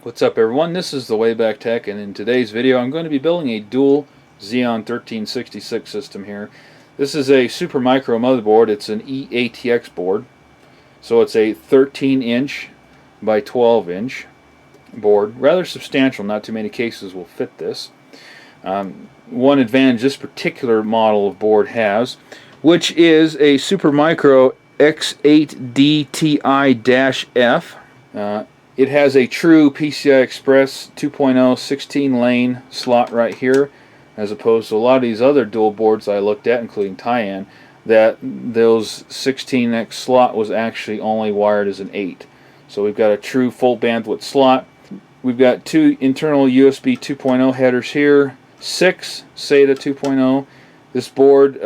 What's up everyone, this is the Wayback Tech, and in today's video I'm going to be building a dual Xeon 1366 system here. This is a super micro motherboard. It's an EATX board, so it's a 13-inch by 12-inch board. Rather substantial, not too many cases will fit this. One advantage this particular model of board has, which is a super micro X8DTI-F. It has a true PCI Express 2.0 16-lane slot right here, as opposed to a lot of these other dual boards I looked at, including Tyan, that those 16x slot was actually only wired as an 8. So we've got a true full bandwidth slot. We've got two internal USB 2.0 headers here, 6 SATA 2.0. This board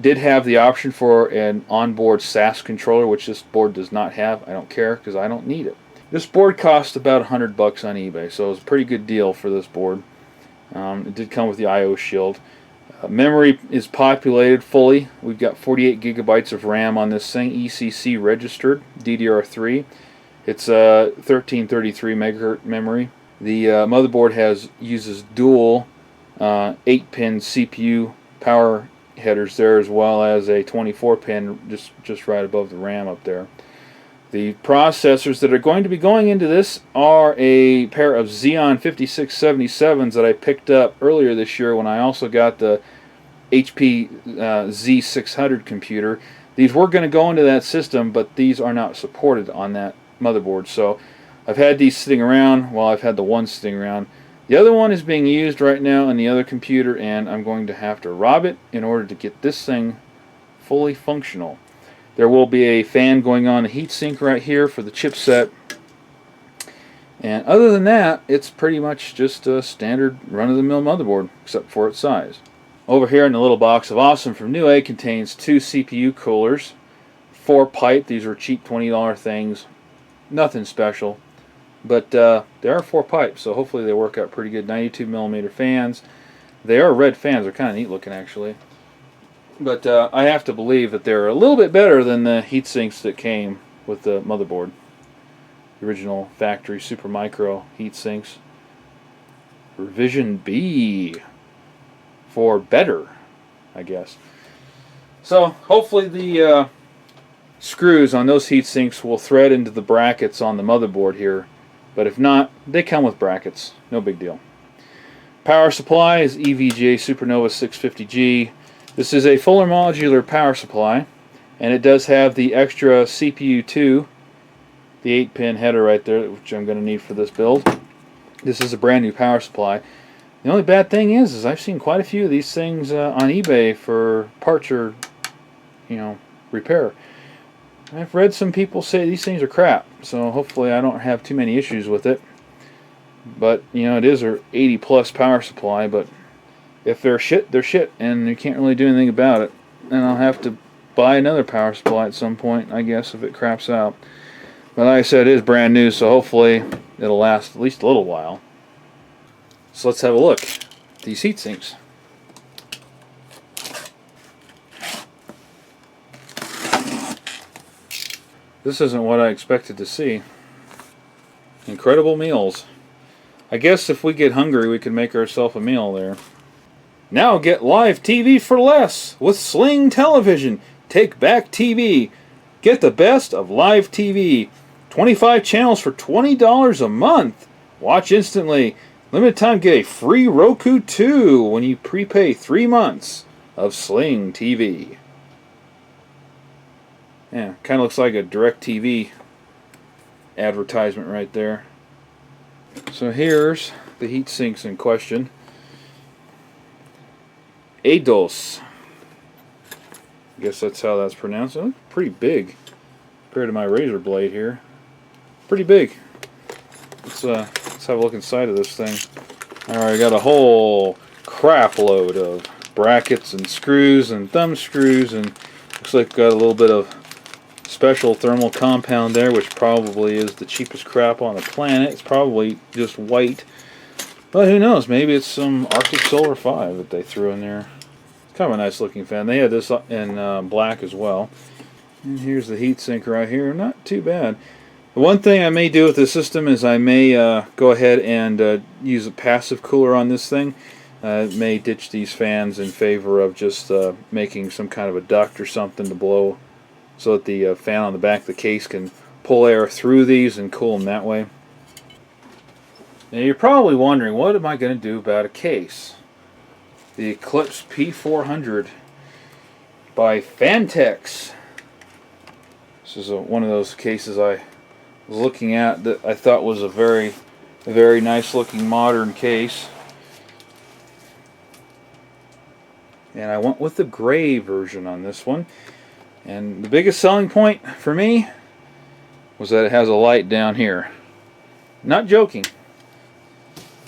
did have the option for an onboard SAS controller, which this board does not have. I don't care because I don't need it. This board cost about $100 on eBay, so it was a pretty good deal for this board. It did come with the I/O shield. Memory is populated fully. We've got 48 gigabytes of RAM on this thing, ECC registered, DDR3. It's 1333 megahertz memory. The motherboard uses dual 8-pin CPU power headers there, as well as a 24-pin just right above the RAM up there. The processors that are going to be going into this are a pair of Xeon 5677s that I picked up earlier this year when I also got the HP Z600 computer. These were going to go into that system, but these are not supported on that motherboard. So I've had these sitting around. Well, I've had the one sitting around. The other one is being used right now in the other computer, and I'm going to have to rob it in order to get this thing fully functional. There will be a fan going on the heatsink right here for the chipset. And other than that, it's pretty much just a standard run-of-the-mill motherboard, except for its size. Over here in the little box of awesome from Newegg contains 2 CPU coolers, 4 pipe. These are cheap $20 things. Nothing special. But they are 4 pipes, so hopefully they work out pretty good. 92mm fans. They are red fans. They're kind of neat looking, actually. But I have to believe that they're a little bit better than the heat sinks that came with the motherboard. The original factory super micro heat sinks. Revision B for better, I guess. So hopefully the screws on those heat sinks will thread into the brackets on the motherboard here. But if not, they come with brackets. No big deal. Power supply is EVGA Supernova 650G. This is a fuller modular power supply, and it does have the extra CPU2, the 8-pin header right there, which I'm going to need for this build. This is a brand new power supply. The only bad thing is I've seen quite a few of these things on eBay for parts or, repair. I've read some people say these things are crap, so hopefully I don't have too many issues with it. But, it is an 80+ power supply, but if they're shit, they're shit, and you can't really do anything about it. And I'll have to buy another power supply at some point, I guess, if it craps out. But like I said, it is brand new, so hopefully it'll last at least a little while. So let's have a look at these heat sinks. This isn't what I expected to see. Incredible meals. I guess if we get hungry, we can make ourselves a meal there. Now get live TV for less with Sling Television. Take back TV. Get the best of live TV. 25 channels for $20 a month. Watch instantly. Limited time, get a free Roku 2 when you prepay 3 months of Sling TV. Yeah, kind of looks like a DirecTV advertisement right there. So here's the heat sinks in question. Eidos. I guess that's how that's pronounced. Oh, pretty big compared to my razor blade here. Pretty big. Let's have a look inside of this thing. Alright, I got a whole crap load of brackets and screws and thumb screws, and looks like got a little bit of special thermal compound there, which probably is the cheapest crap on the planet. It's probably just white. But who knows, maybe it's some Arctic Solar 5 that they threw in there. It's kind of a nice looking fan. They had this in black as well. And here's the heatsink right here. Not too bad. The one thing I may do with this system is I may go ahead and use a passive cooler on this thing. May ditch these fans in favor of just making some kind of a duct or something to blow so that the fan on the back of the case can pull air through these and cool them that way. Now you're probably wondering, what am I going to do about a case? The Eclipse P400 by Phanteks. This is one of those cases I was looking at that I thought was a very nice looking modern case. And I went with the gray version on this one. And the biggest selling point for me was that it has a light down here. Not joking.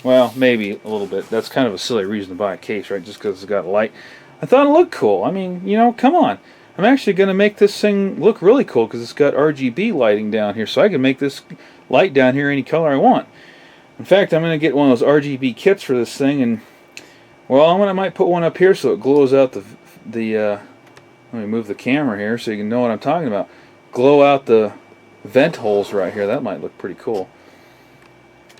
Well, maybe a little bit. That's kind of a silly reason to buy a case, right? Just because it's got a light. I thought it looked cool. I mean, you know, come on. I'm actually going to make this thing look really cool because it's got RGB lighting down here. So I can make this light down here any color I want. In fact, I'm going to get one of those RGB kits for this thing. And, well, I might put one up here so it glows out the let me move the camera here so you can know what I'm talking about. Glow out the vent holes right here. That might look pretty cool.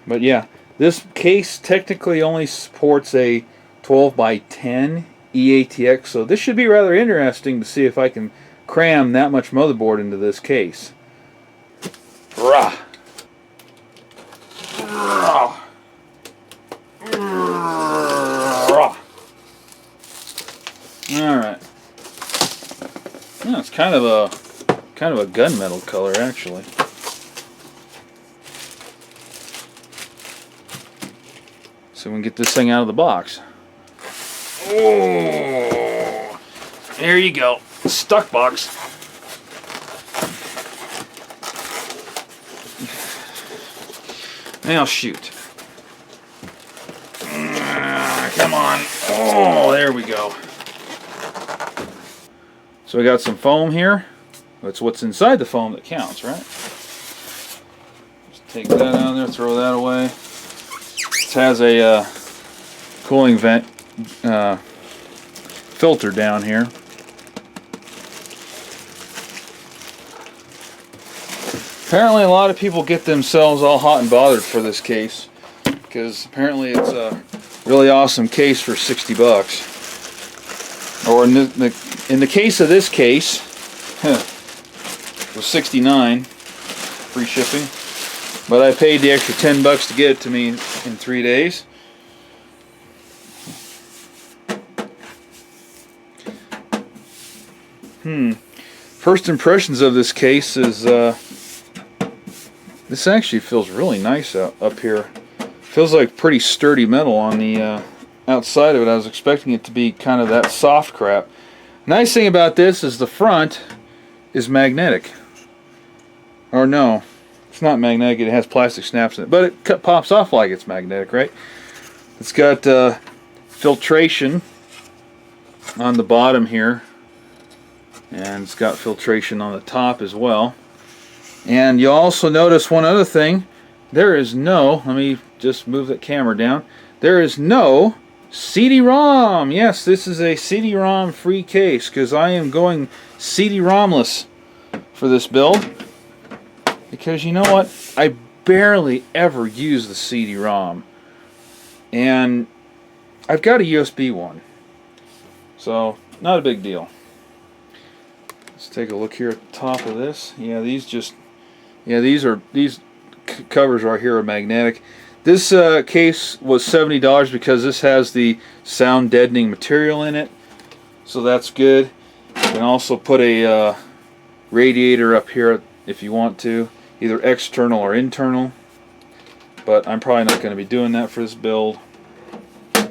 But yeah. This case technically only supports a 12 by 10 EATX, so this should be rather interesting to see if I can cram that much motherboard into this case. Rah. Rah. Rah. All right. Yeah, it's kind of a gunmetal color actually. So we can get this thing out of the box. Oh, there you go. Stuck box. Now shoot. Come on. Oh, there we go. So we got some foam here. That's what's inside the foam that counts, right? Just take that out of there, throw that away. Has a cooling vent filter down here. Apparently a lot of people get themselves all hot and bothered for this case because apparently it's a really awesome case for 60 bucks. Or in the case of this case, it was 69, free shipping. But I paid the extra 10 bucks to get it to me in 3 days. First impressions of this case is this actually feels really nice up here. Feels like pretty sturdy metal on the outside of it. I was expecting it to be kind of that soft crap. Nice thing about this is the front is magnetic. Or no. It's not magnetic, it has plastic snaps in it, but it pops off like it's magnetic, right? It's got filtration on the bottom here, and it's got filtration on the top as well. And you'll also notice one other thing. There is no, let me just move that camera down, there is no CD-ROM. Yes, this is a CD-ROM free case because I am going CD-ROMless for this build. Because you know what? I barely ever use the CD-ROM. And I've got a USB one. So, not a big deal. Let's take a look here at the top of this. Yeah, these covers right here are magnetic. This case was $70 because this has the sound deadening material in it. So that's good. You can also put a radiator up here if you want to. Either external or internal, but I'm probably not going to be doing that for this build. I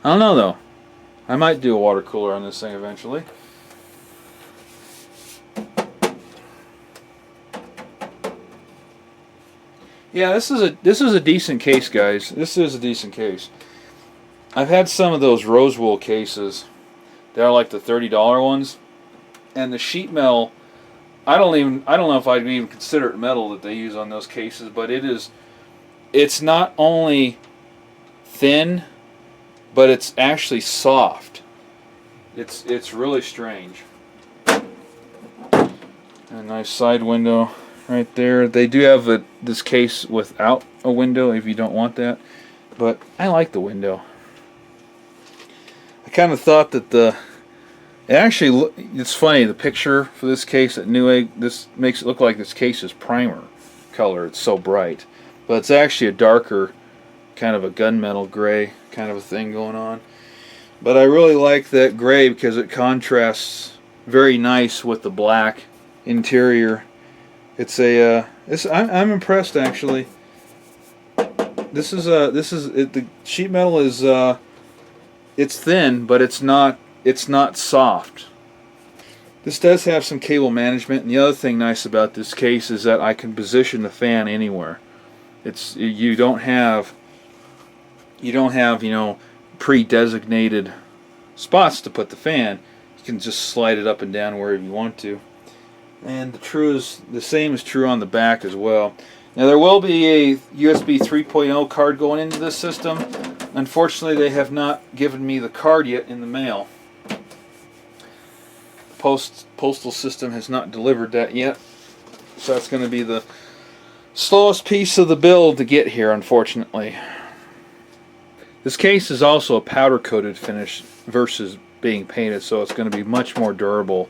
don't know though. I might do a water cooler on this thing eventually. Yeah, this is a decent case, guys. This is a decent case. I've had some of those rose wool cases. They're like the $30 ones, and the sheet metal. I don't know if I'd even consider it metal that they use on those cases, but it's not only thin, but it's actually soft. It's really strange. A nice side window right there. They do have this case without a window if you don't want that, but I like the window. I kind of thought that it's funny, the picture for this case at Newegg, this makes it look like this case is primer color. It's so bright, but it's actually a darker, kind of a gunmetal gray kind of a thing going on. But I really like that gray because it contrasts very nice with the black interior. It's I'm impressed actually. The sheet metal is it's thin, but it's not soft. This does have some cable management, and the other thing nice about this case is that I can position the fan anywhere. You don't have pre-designated spots to put the fan. You can just slide it up and down wherever you want to. And the same is true on the back as well. Now there will be a USB 3.0 card going into this system. Unfortunately, they have not given me the card yet in the mail. Postal system has not delivered that yet, so that's going to be the slowest piece of the build to get here, unfortunately. This case is also a powder coated finish versus being painted, so it's going to be much more durable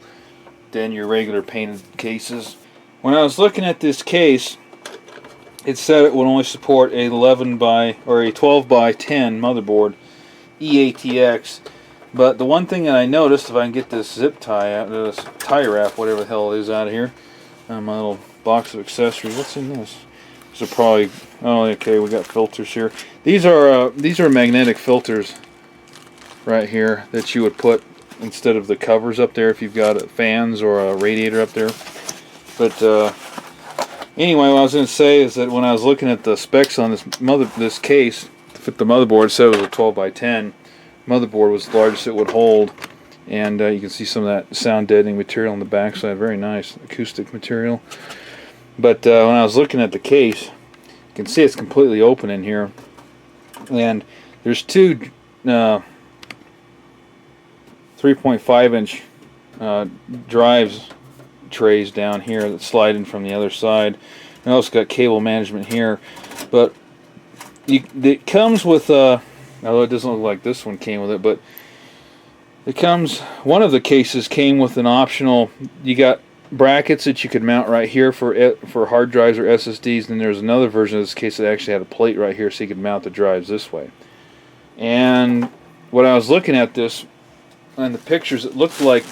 than your regular painted cases. When I was looking at this case, it said it would only support a 12 by 10 motherboard EATX. But the one thing that I noticed, if I can get this zip tie out, this tie wrap, whatever the hell it is, out of here, my little box of accessories. What's in this? These are probably, oh, okay, we got filters here. These are magnetic filters right here that you would put instead of the covers up there if you've got fans or a radiator up there. But anyway, what I was going to say is that when I was looking at the specs on this case to fit the motherboard, it said it was a 12 by 10. Motherboard was the largest it would hold, and you can see some of that sound deadening material on the backside. Very nice acoustic material. But when I was looking at the case, you can see it's completely open in here, and there's two 3.5-inch drives trays down here that slide in from the other side. And also got cable management here, but it comes with although it doesn't look like this one came with it, but one of the cases came with an optional, you got brackets that you could mount right here for hard drives or SSDs, and there's another version of this case that actually had a plate right here so you could mount the drives this way. And when I was looking at this and the pictures, it looked like,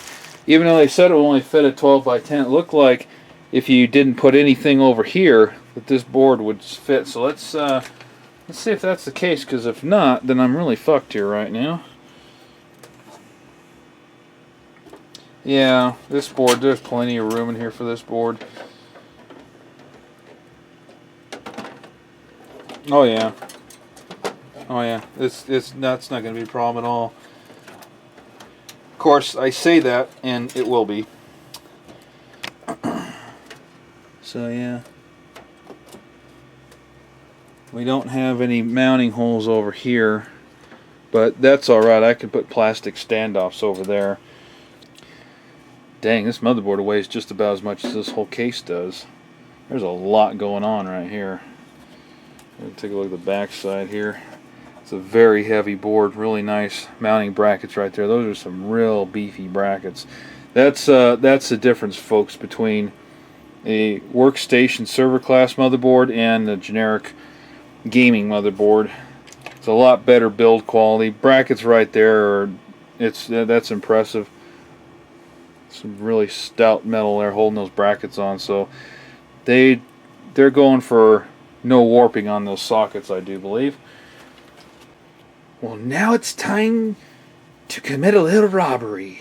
even though they said it would only fit a 12 by 10, it looked like if you didn't put anything over here that this board would fit. So let's see if that's the case, because if not, then I'm really fucked here right now. Yeah, this board, there's plenty of room in here for this board. Oh yeah. Oh yeah, that's not going to be a problem at all. Of course, I say that, and it will be. So yeah. We don't have any mounting holes over here, but that's alright. I could put plastic standoffs over there. Dang, this motherboard weighs just about as much as this whole case does. There's a lot going on right here. Take a look at the back side here. It's a very heavy board, really nice mounting brackets right there. Those are some real beefy brackets. That's the difference, folks, between a workstation server class motherboard and the generic gaming motherboard. It's a lot better build quality. Brackets right there that's impressive. Some really stout metal there holding those brackets on, so they're going for no warping on those sockets, I do believe. Well, now it's time to commit a little robbery.